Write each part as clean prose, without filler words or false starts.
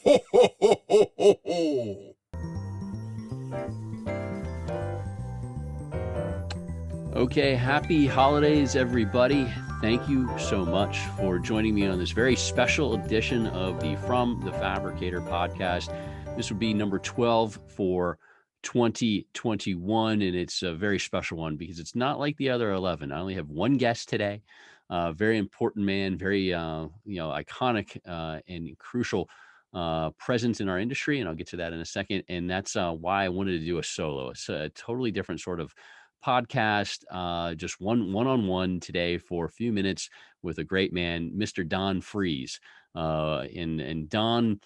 ho, ho, ho, ho, ho, ho. Okay, happy holidays, everybody. Thank you so much for joining me on this very special edition of the From the Fabricator podcast. This would be number 12 for 2021, and it's a very special one because it's not like the other 11. I only have one guest today, very important man, very iconic and crucial presence in our industry, and I'll get to that in a second. And that's why I wanted to do a solo. It's a totally different sort of podcast, just one-on-one today for a few minutes with a great man, Mr. Don Friese. And Don,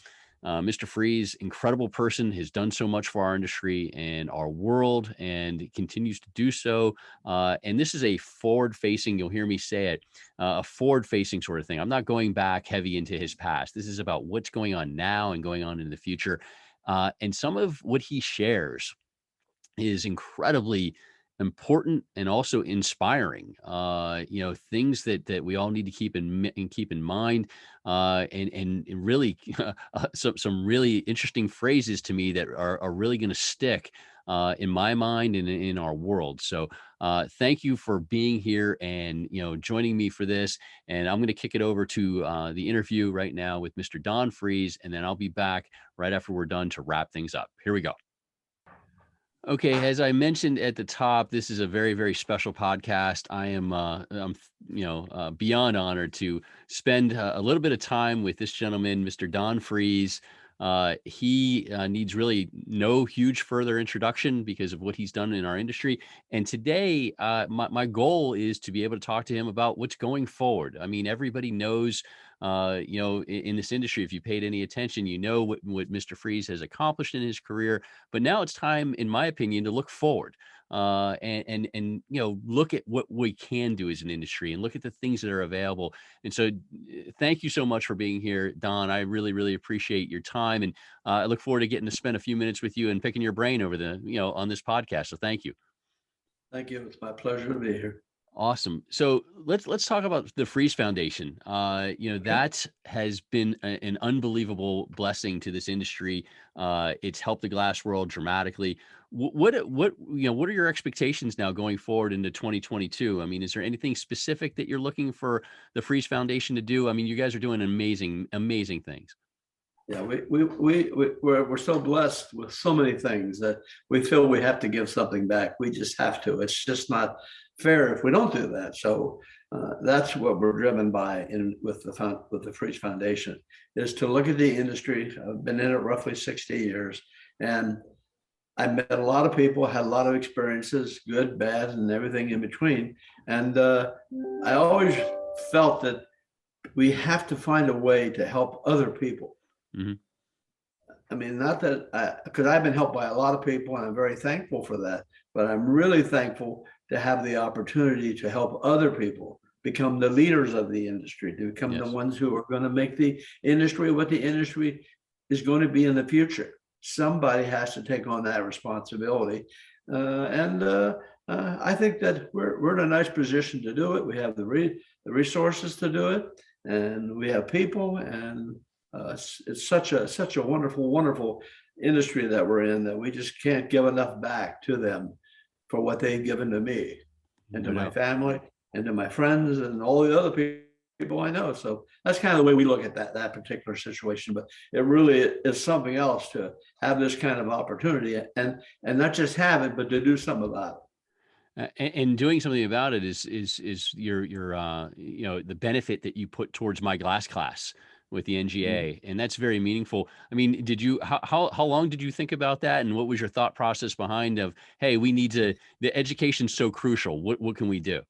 Mr. Friese, incredible person, has done so much for our industry and our world and continues to do so. And this is a forward-facing, you'll hear me say it, a forward-facing sort of thing. I'm not going back heavy into his past. This is about what's going on now and going on in the future. And some of what he shares is incredibly important and also inspiring. Things that we all need to keep in mind, and really some really interesting phrases to me that are really going to stick in my mind and in our world. So thank you for being here and joining me for this. And I'm going to kick it over to the interview right now with Mr. Don Friese, and then I'll be back right after we're done to wrap things up. Here we go. Okay, as I mentioned at the top, this is a very, very special podcast. I'm beyond honored to spend a little bit of time with this gentleman, Mr. Don Friese. He needs really no huge further introduction because of what he's done in our industry. And today, my goal is to be able to talk to him about what's going forward. I mean, everybody knows in this industry, if you paid any attention, what Mr. Friese has accomplished in his career. But now it's time, in my opinion, to look forward and look at what we can do as an industry and look at the things that are available. And so, thank you so much for being here, Don. I really, really appreciate your time, and I look forward to getting to spend a few minutes with you and picking your brain over on this podcast. So, thank you. Thank you. It's my pleasure to be here. Awesome. So let's talk about the Friese Foundation. That has been an unbelievable blessing to this industry. It's helped the glass world dramatically. What are your expectations now going forward into 2022? I mean, is there anything specific that you're looking for the Friese Foundation to do? I mean, you guys are doing amazing things. Yeah, we're so blessed with so many things that we feel we have to give something back. We just have to. It's just not fair if we don't do that. So that's what we're driven by with the Friese Foundation, is to look at the industry. I've been in it roughly 60 years, and I met a lot of people, had a lot of experiences, good, bad, and everything in between. And I always felt that we have to find a way to help other people. Mm-hmm. I mean, not that because I've been helped by a lot of people and I'm very thankful for that, but I'm really thankful to have the opportunity to help other people become the leaders of the industry, to become the ones who are going to make the industry what the industry is going to be in the future. Somebody has to take on that responsibility. I think that we're in a nice position to do it. We have the resources to do it, and we have people, and it's such a wonderful industry that we're in that we just can't give enough back to them for what they've given to me and to my family and to my friends and all the other people I know. So that's kind of the way we look at that particular situation. But it really is something else to have this kind of opportunity and not just have it, but to do something about it. And doing something about it is your the benefit that you put towards my glass class with the NGA, and that's very meaningful. I mean, how long did you think about that, and what was your thought process behind hey, we need to, the education's so crucial, what can we do?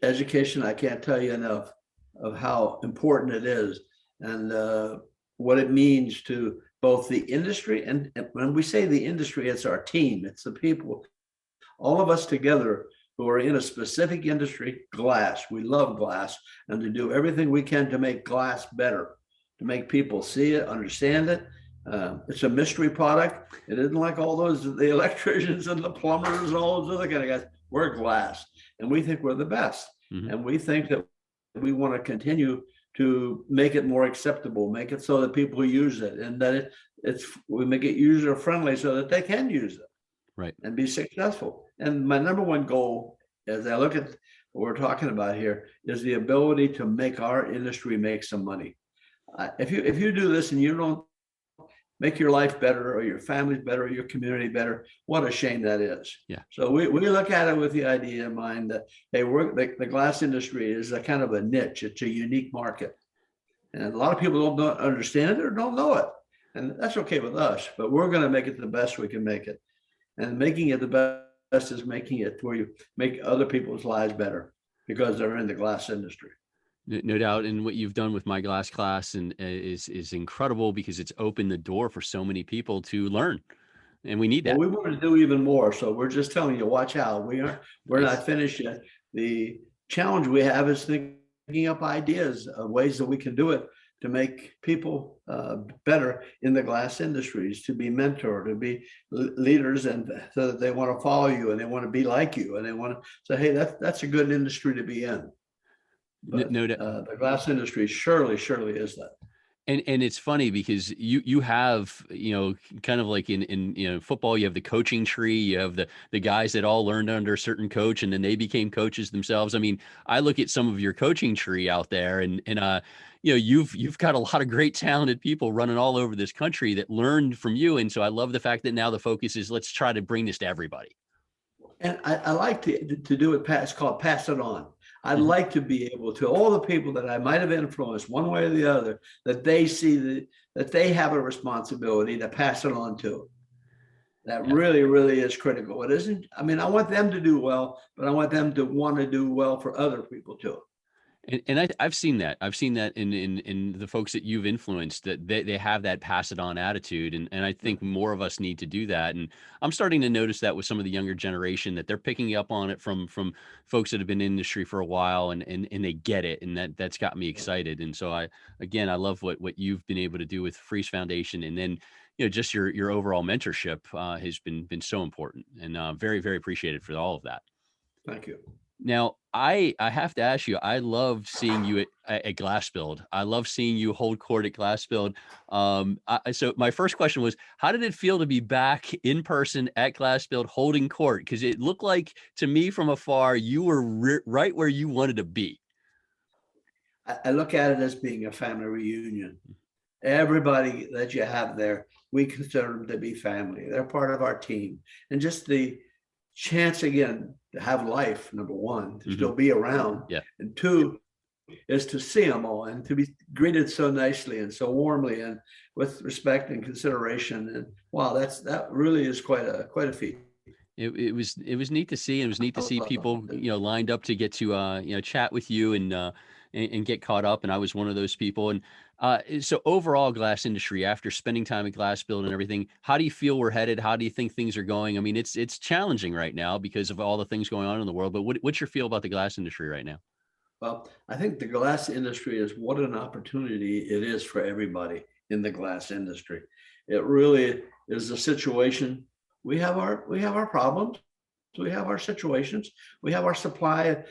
Education, I can't tell you enough of how important it is, and what it means to both the industry, and when we say the industry, it's our team, it's the people, all of us together who are in a specific industry, glass. We love glass, and to do everything we can to make glass better, to make people see it, understand it. It's a mystery product. It isn't like all the electricians and the plumbers and all those other kind of guys. We're glass, and we think we're the best. Mm-hmm. And we think that we want to continue to make it more acceptable, make it so that people use it, and that we make it user friendly so that they can use it Right. and be successful. And my number one goal, as I look at what we're talking about here, is the ability to make our industry make some money. If you do this and you don't make your life better or your family better or your community better, what a shame that is. Yeah. So we look at it with the idea in mind that, hey, the glass industry is a kind of a niche. It's a unique market. And a lot of people don't understand it or don't know it. And that's okay with us, but we're going to make it the best we can make it. And making it the best is making it where you make other people's lives better because they're in the glass industry. No doubt. And what you've done with my glass class and is incredible, because it's opened the door for so many people to learn. And we need that. Well, we want to do even more. So we're just telling you, watch out. We're Nice. not finished yet. The challenge we have is thinking up ideas of ways that we can do it to make people better in the glass industries, to be mentored, to be leaders, and so that they want to follow you and they want to be like you and they want to say, hey, that's a good industry to be in. But No doubt. The glass industry surely is that. And it's funny because you have, kind of like in football, you have the coaching tree, you have the guys that all learned under a certain coach and then they became coaches themselves. I mean, I look at some of your coaching tree out there and you've got a lot of great talented people running all over this country that learned from you. And so I love the fact that now the focus is, let's try to bring this to everybody. And I like to do it, it's called pass it on. I'd Mhm. like to be able to, all the people that I might have influenced one way or the other, that they see that they have a responsibility to pass it on to. That Yeah. really is critical. It isn't, I mean, I want them to do well, but I want them to want to do well for other people too. And I've seen that. I've seen that in the folks that you've influenced, that they have that pass it on attitude. And I think more of us need to do that. And I'm starting to notice that with some of the younger generation, that they're picking up on it from folks that have been in the industry for a while and they get it. And that's got me excited. And so I love what you've been able to do with Friese Foundation. And then, just your overall mentorship has been so important, and very, very appreciated for all of that. Thank you. Now, I have to ask you, I love seeing you at Glass Build. I love seeing you hold court at Glass Build. So my first question was, how did it feel to be back in person at Glass Build holding court? Because it looked like, to me from afar, you were right where you wanted to be. I look at it as being a family reunion. Everybody that you have there, we consider them to be family. They're part of our team. And just the chance again to have life, number one, to still be around. Yeah. And two is to see them all and to be greeted so nicely and so warmly and with respect and consideration. And wow, that really is quite a feat. It was neat to see. And it was neat to see people, lined up to get to, chat with you and get caught up. And I was one of those people. And so overall, glass industry, after spending time at Glass Build and everything, how do you feel we're headed? How do you think things are going? I mean, it's challenging right now because of all the things going on in the world, but what's your feel about the glass industry right now? Well, I think the glass industry is what an opportunity it is for everybody in the glass industry. It really is a situation. We have our problems. We have our situations. We have our supply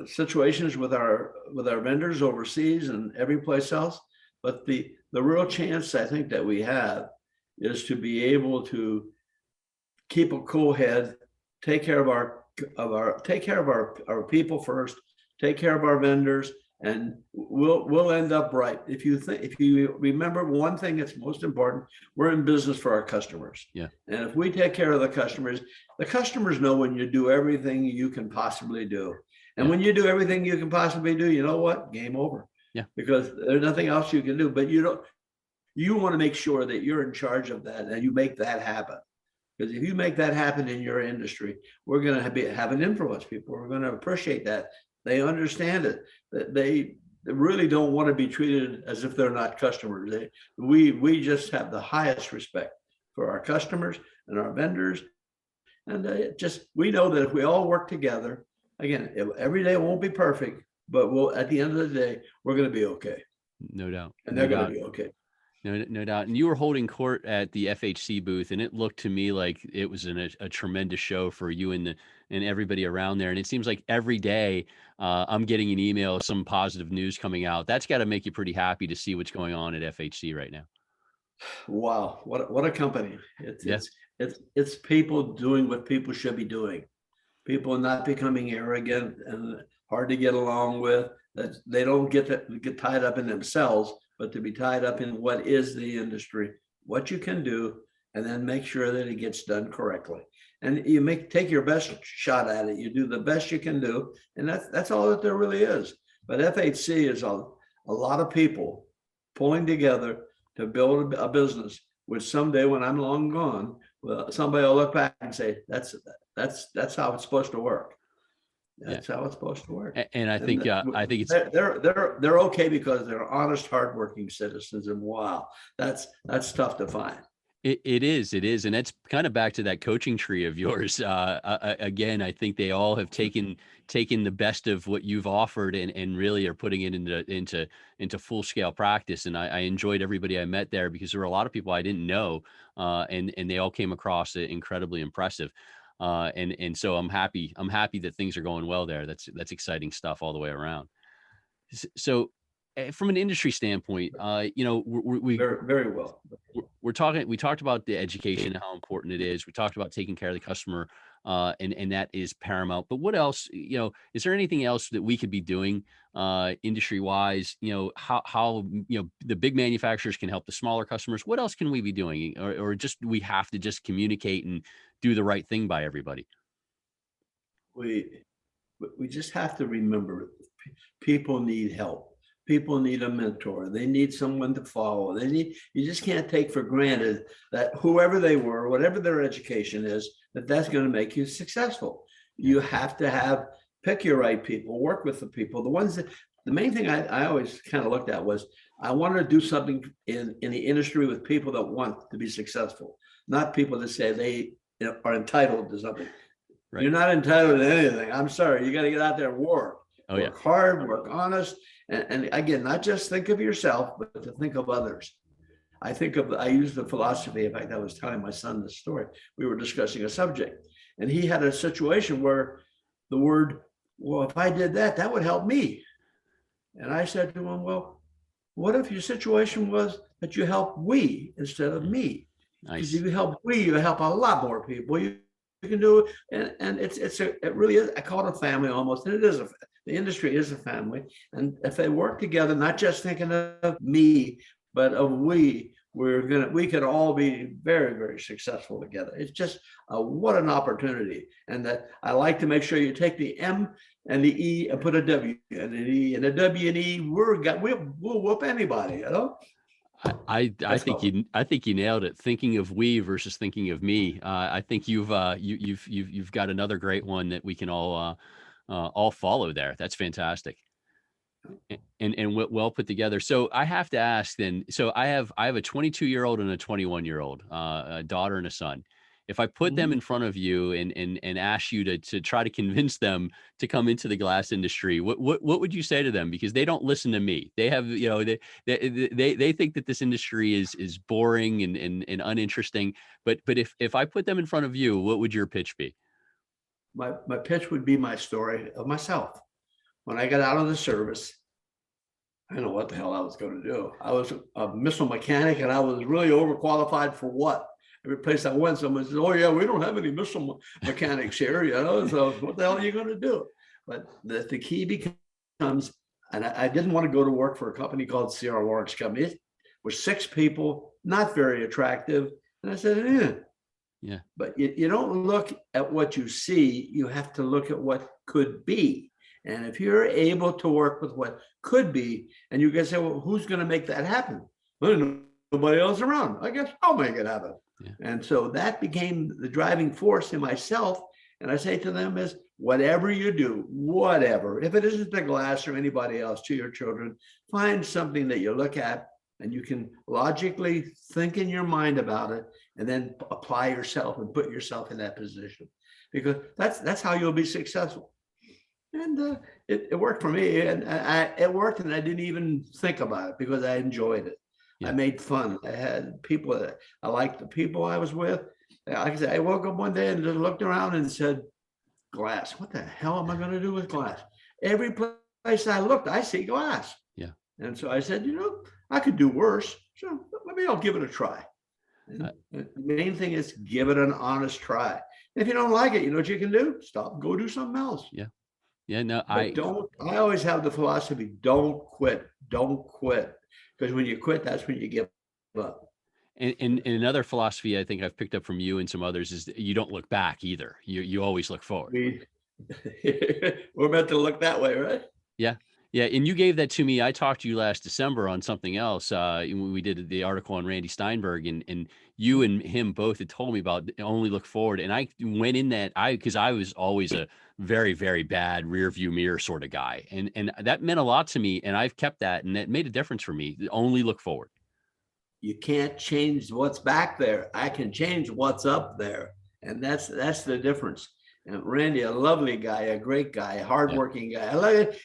situations with our vendors overseas and every place else. But the real chance I think that we have is to be able to keep a cool head, take care of our people first, take care of our vendors, and we'll end up right. If you remember one thing that's most important, we're in business for our customers. Yeah. And if we take care of the customers know when you do everything you can possibly do. And when you do everything you can possibly do, you know what? Game over. Yeah. Because there's nothing else you can do. But you want to make sure that you're in charge of that and you make that happen. Because if you make that happen in your industry, we're going to have an influence. People are going to appreciate that. They understand it. That they really don't want to be treated as if they're not customers. We just have the highest respect for our customers and our vendors. And we know that if we all work together, again, every day won't be perfect, but at the end of the day, we're going to be okay. No doubt. And they're going to be okay. No doubt. And you were holding court at the FHC booth, and it looked to me like it was a tremendous show for you and everybody around there. And it seems like every day I'm getting an email, some positive news coming out. That's got to make you pretty happy to see what's going on at FHC right now. Wow, what a company. It's Yeah. it's it's people doing what people should be doing. People not becoming arrogant and hard to get along with. That they don't get tied up in themselves, but to be tied up in what is the industry, what you can do, and then make sure that it gets done correctly. And you take your best shot at it. You do the best you can do, and that's all that there really is. But FHC is a lot of people pulling together to build a business, which someday when I'm long gone, well, somebody will look back and say, that's how it's supposed to work. That's how it's supposed to work. And I think it's they're okay because they're honest, hardworking citizens. And wow, that's tough to find. It is, and that's kind of back to that coaching tree of yours. Again, I think they all have taken the best of what you've offered and really are putting it into full scale practice. And I enjoyed everybody I met there because there were a lot of people I didn't know, and they all came across incredibly impressive. And so I'm happy that things are going well there. That's exciting stuff all the way around. So from an industry standpoint, we Very, very well. we talked about the education, how important it is. We talked about taking care of the customer, and that is paramount. But what else, is there anything else that we could be doing, industry wise, how the big manufacturers can help the smaller customers? What else can we be doing, or just, we have to just communicate and do the right thing by everybody? We just have to remember people need help. People need a mentor. They need someone to follow. You just can't take for granted that whoever they were, whatever their education is, that's going to make you successful. You have to pick your right people, work with the people. The main thing I always kind of looked at was, I wanted to do something in the industry with people that want to be successful, not people that say they are entitled to something. Right. You're not entitled to anything. I'm sorry. You got to get out there and work. Oh, yeah. Work hard, work honest. And again, not just think of yourself, but to think of others. I use the philosophy. In fact, I was telling my son this story. We were discussing a subject, and he had a situation where the word, well, if I did that, that would help me. And I said to him, well, what if your situation was that you help we instead of me? Nice. Because if you help we, you help a lot more people. You can do it. And it really is, I call it a family almost. And it is the industry is a family. And if they work together, not just thinking of me, but of we could all be very, very successful together. It's just what an opportunity. And that I like to make sure you take the M and the E and put a W and an E, and a W and E, we'll whoop anybody, I think you nailed it. Thinking of we versus thinking of me. I think you've got another great one that we can all follow there. That's fantastic. And well put together. So I have to ask then, so I have a 22-year-old and a 21-year-old, a daughter and a son. If I put them in front of you and ask you to try to convince them to come into the glass industry, what would you say to them? Because they don't listen to me. They have, they think that this industry is boring and uninteresting. But if I put them in front of you, what would your pitch be? My pitch would be my story of myself. When I got out of the service, I don't know what the hell I was going to do. I was a missile mechanic, and I was really overqualified for what? Every place I went, someone says, "Oh yeah, we don't have any missile mechanics here, So what the hell are you going to do?" But the key becomes, and I didn't want to go to work for a company called Sierra Lawrence Company. It was 6 people, not very attractive, and I said, yeah. But you don't look at what you see; you have to look at what could be. And if you're able to work with what could be, and you can say, "Well, who's going to make that happen?" Well, nobody else around. I guess I'll make it happen. Yeah. And so that became the driving force in myself. And I say to them is, whatever you do, whatever, if it isn't the glass or anybody else, to your children, find something that you look at and you can logically think in your mind about it, and then apply yourself and put yourself in that position, because that's how you'll be successful. And it worked for me, and it worked, and I didn't even think about it because I enjoyed it. Yeah. I made fun. I had people that I liked the people I was with. Like I said, I woke up one day and just looked around and said, glass. What the hell am I going to do with glass? Every place I looked, I see glass. Yeah. And so I said, I could do worse. So maybe I'll give it a try. And the main thing is give it an honest try. If you don't like it, you know what you can do? Stop and go do something else. Yeah. Yeah. No, But I always have the philosophy, don't quit. Don't quit. Because when you quit, that's when you give up. and another philosophy I think I've picked up from you and some others is that you don't look back either. You always look forward. We're meant to look that way, right? Yeah. Yeah. And you gave that to me. I talked to you last December on something else. When we did the article on Randy Steinberg, and you and him both had told me about only look forward. And I went in because I was always a very, very bad rear view mirror sort of guy. And that meant a lot to me. And I've kept that, and it made a difference for me. Only look forward. You can't change what's back there. I can change what's up there. And that's the difference. And Randy, a lovely guy, a great guy, a hardworking guy. I like it.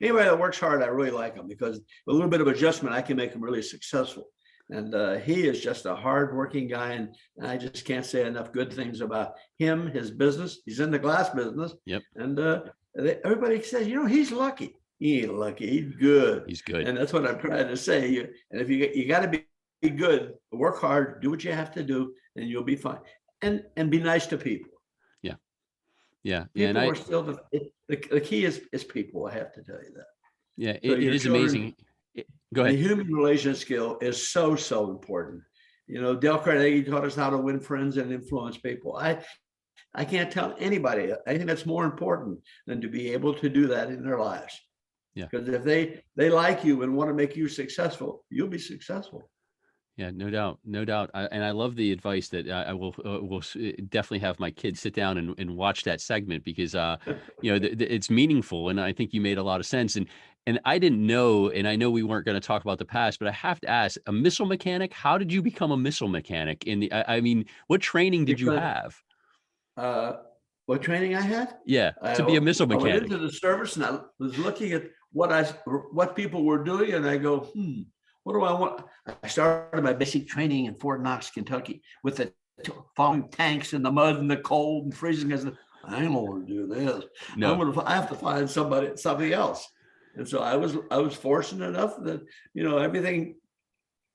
Anybody that works hard, I really like him because a little bit of adjustment, I can make him really successful. And he is just a hardworking guy. And I just can't say enough good things about him, his business. He's in the glass business. Yep. And everybody says, he's lucky. He ain't lucky. He's good. He's good. And that's what I'm trying to say. And if you got to be good, work hard, do what you have to do, and you'll be fine. And be nice to people. Yeah. People And are still the key is people. I have to tell you that. Yeah, So it is children, amazing. Go ahead. The human relation skill is so important. Dale Carnegie taught us how to win friends and influence people. I can't tell anybody anything that's more important than to be able to do that in their lives. Yeah. Because if they like you and want to make you successful, you'll be successful. Yeah, no doubt, no doubt. And I love the advice that I will definitely have my kids sit down and watch that segment because it's meaningful, and I think you made a lot of sense. And I didn't know, and I know we weren't going to talk about the past, but I have to ask: a missile mechanic? How did you become a missile mechanic? I mean, what training did you have? What training I had? Yeah, to be a missile mechanic. I went into the service and I was looking at what people were doing, and I go, what do I want? I started my basic training in Fort Knox, Kentucky, with the falling tanks in the mud and the cold and freezing. I don't want to do this. No. I have to find something else. And so I was fortunate enough that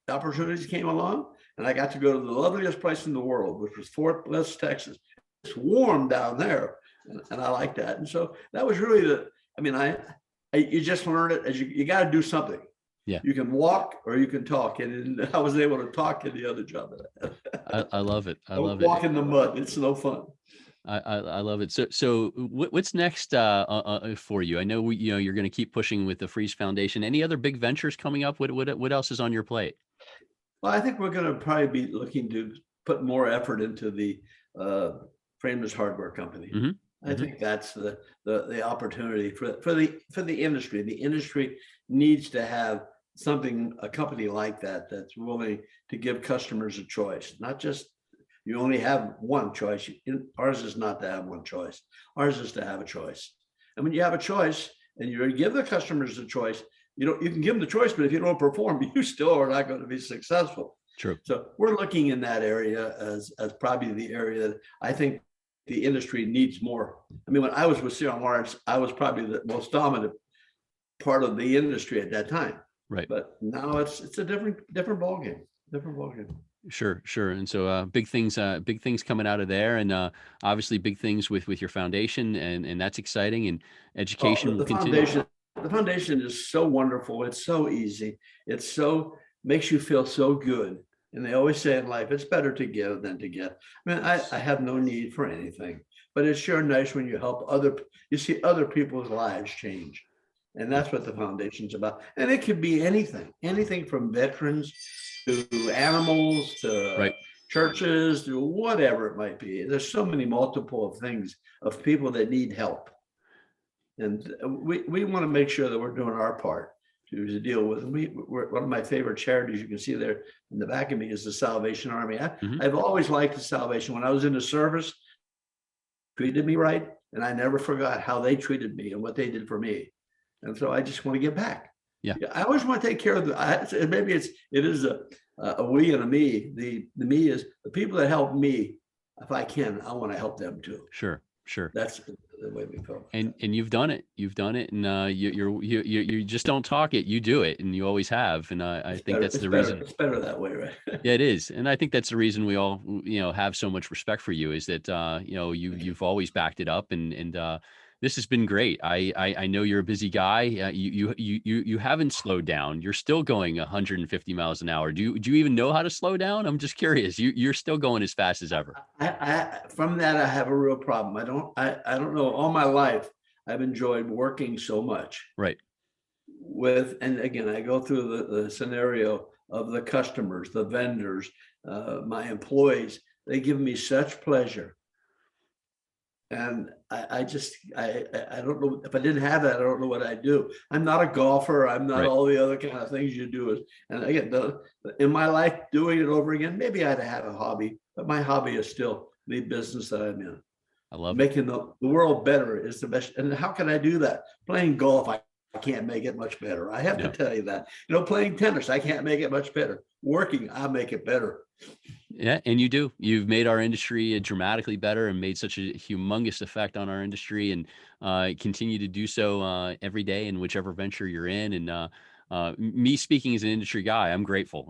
opportunities came along, and I got to go to the loveliest place in the world, which was Fort Bliss, Texas. It's warm down there, and I like that. And so that was really you just learn it as you got to do something. Yeah. You can walk or you can talk. And I was able to talk in the other job. I love it. I love walk in the mud. It's no fun. I love it. So what's next for you? I know you're going to keep pushing with the Friese Foundation. Any other big ventures coming up? What else is on your plate? Well, I think we're going to probably be looking to put more effort into the frameless hardware company. Mm-hmm. I think that's the opportunity for the industry. The industry needs to have a company like that's willing to give customers a choice, not just you only have one choice. Ours is not to have one choice. Ours is to have a choice. And when you have a choice and you give the customers a choice, you can give them the choice, but if you don't perform, you still are not going to be successful. True. So we're looking in that area as probably the area that I think the industry needs more. I mean, when I was with C.R. Lawrence, I was probably the most dominant part of the industry at that time. Right. But now it's a different ballgame. Sure. And so big things coming out of there, and obviously big things with your foundation, and that's exciting, and education will continue. The foundation is so wonderful. It's so easy. Makes you feel so good. And they always say in life, it's better to give than to get. I mean, I have no need for anything, but it's sure nice when you see other people's lives change. And that's what the foundation's about. And it could be anything from veterans to animals to churches to whatever it might be. There's so many multiple things of people that need help. And we want to make sure that we're doing our part to deal with. We're one of my favorite charities, you can see there in the back of me, is the Salvation Army. I've always liked the Salvation. When I was in the service, treated me right, and I never forgot how they treated me and what they did for me. And so I just want to give back. Yeah, Yeah, I always want to take care of maybe it is a we and a me. The me is the people that help me. If I can, I want to help them too. sure, sure. That's the way we feel about that. And you've done it. You've done it, and you just don't talk it. You do it, and you always have. And I It's think better. that's It's the better. reason. It's better that way, right? Yeah, it is, and I think that's the reason we all have so much respect for you is that you've always backed it up, and this has been great. I know you're a busy guy. You haven't slowed down. You're still going 150 miles an hour. Do you even know how to slow down? I'm just curious. You're still going as fast as ever. From that, I have a real problem. I don't know. All my life, I've enjoyed working so much Right. and again, I go through the scenario of the customers, the vendors, my employees. They give me such pleasure. And I don't know if I didn't have that, I don't know what I'd do. I'm not a golfer. I'm not Right. all the other kind of things you do. And again, in my life, doing it over again, maybe I'd have a hobby, but my hobby is still the business that I'm in. I love it. Making the world better is the best. And how can I do that? Playing golf, I can't make it much better. I have to No. tell you that. Playing tennis, I can't make it much better. Working, I make it better. Yeah, and you do. You've made our industry dramatically better and made such a humongous effect on our industry, and continue to do so every day in whichever venture you're in. And me speaking as an industry guy, I'm grateful,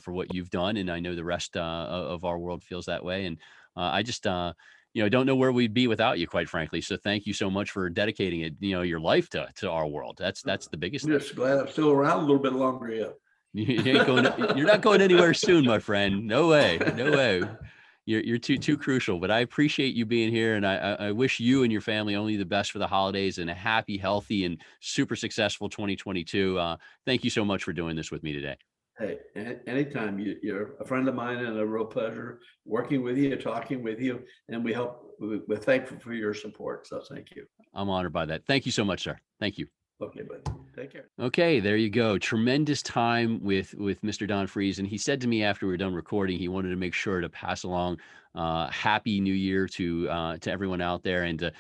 for what you've done, and I know the rest of our world feels that way. And I just, don't know where we'd be without you, quite frankly. So thank you so much for dedicating it, your life to our world. That's the biggest I'm thing. just glad I'm still around a little bit longer yet. You ain't going. You're not going anywhere soon, my friend. No way. No way. You're too crucial. But I appreciate you being here, and I wish you and your family only the best for the holidays and a happy, healthy, and super successful 2022. Thank you so much for doing this with me today. Hey, anytime you're a friend of mine and a real pleasure working with you, talking with you, and we're thankful for your support. So thank you. I'm honored by that. Thank you so much, sir. Thank you. Okay, buddy. Take care. Okay, there you go. Tremendous time with Mr. Don Friese, and he said to me after we were done recording, he wanted to make sure to pass along Happy New Year to everyone out there, and to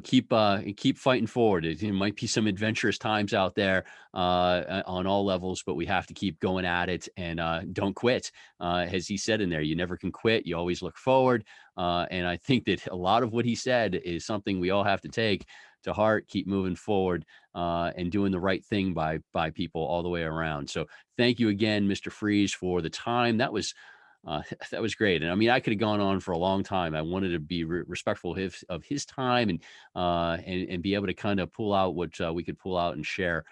keep fighting forward. It might be some adventurous times out there on all levels, but we have to keep going at it, and don't quit. As he said in there, you never can quit. You always look forward, and I think that a lot of what he said is something we all have to take to heart. Keep moving forward. And doing the right thing by people all the way around. So thank you again, Mr. Friese, for the time. That was that was great. And I mean, I could have gone on for a long time. I wanted to be respectful of his time, and be able to kind of pull out what we could pull out and share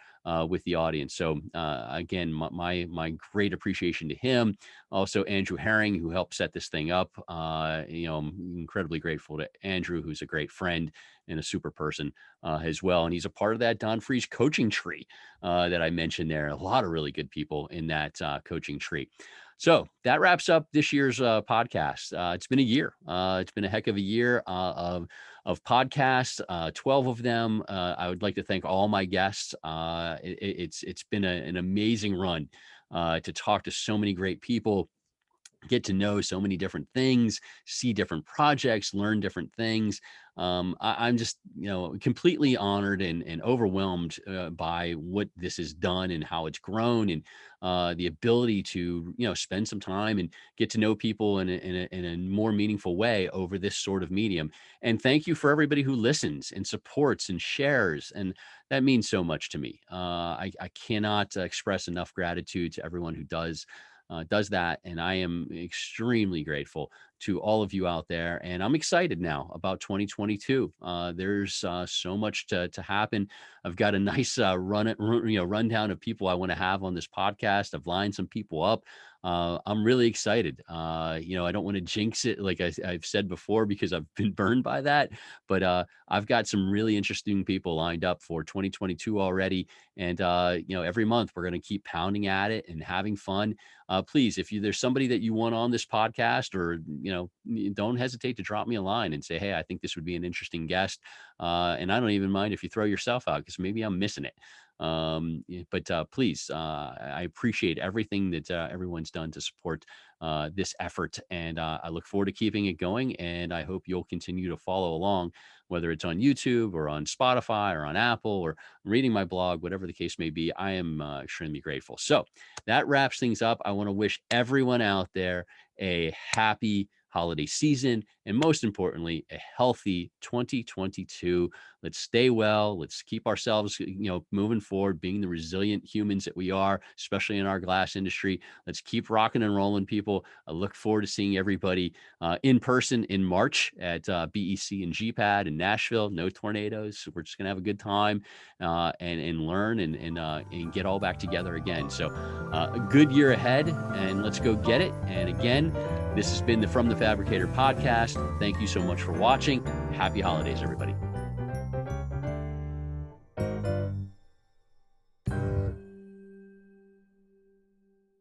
with the audience. So again, my great appreciation to him. Also, Andrew Herring, who helped set this thing up. I'm incredibly grateful to Andrew, who's a great friend and a super person as well. And he's a part of that Don Friese coaching tree that I mentioned there. A lot of really good people in that coaching tree. So that wraps up this year's podcast. It's been a year. It's been a heck of a year of podcasts, 12 of them. I would like to thank all my guests. It's been an amazing run to talk to so many great people, get to know so many different things, see different projects, learn different things. I'm just, completely honored and overwhelmed by what this has done and how it's grown, and the ability to, spend some time and get to know people in a more meaningful way over this sort of medium. And thank you for everybody who listens and supports and shares. And that means so much to me. I cannot express enough gratitude to everyone who does that. And I am extremely grateful to all of you out there. And I'm excited now about 2022. There's so much to happen. I've got a nice rundown of people I want to have on this podcast. I've lined some people up. I'm really excited. I don't want to jinx it, like I've said before, because I've been burned by that. But I've got some really interesting people lined up for 2022 already. And every month we're going to keep pounding at it and having fun. Please, if there's somebody that you want on this podcast, or don't hesitate to drop me a line and say, hey, I think this would be an interesting guest. And I don't even mind if you throw yourself out, because maybe I'm missing it. But please, I appreciate everything that everyone's done to support this effort. And I look forward to keeping it going. And I hope you'll continue to follow along, whether it's on YouTube or on Spotify or on Apple or reading my blog, whatever the case may be. I am extremely grateful. So that wraps things up. I want to wish everyone out there a happy holiday season, and most importantly, a healthy 2022. Let's stay well. Let's keep ourselves, moving forward, being the resilient humans that we are, especially in our glass industry. Let's keep rocking and rolling, people. I look forward to seeing everybody in person in March at BEC and GPAD in Nashville. No tornadoes. We're just gonna have a good time and learn and get all back together again. So a good year ahead, and let's go get it. And again, this has been the From the Fabricator podcast. Thank you so much for watching. Happy holidays, everybody.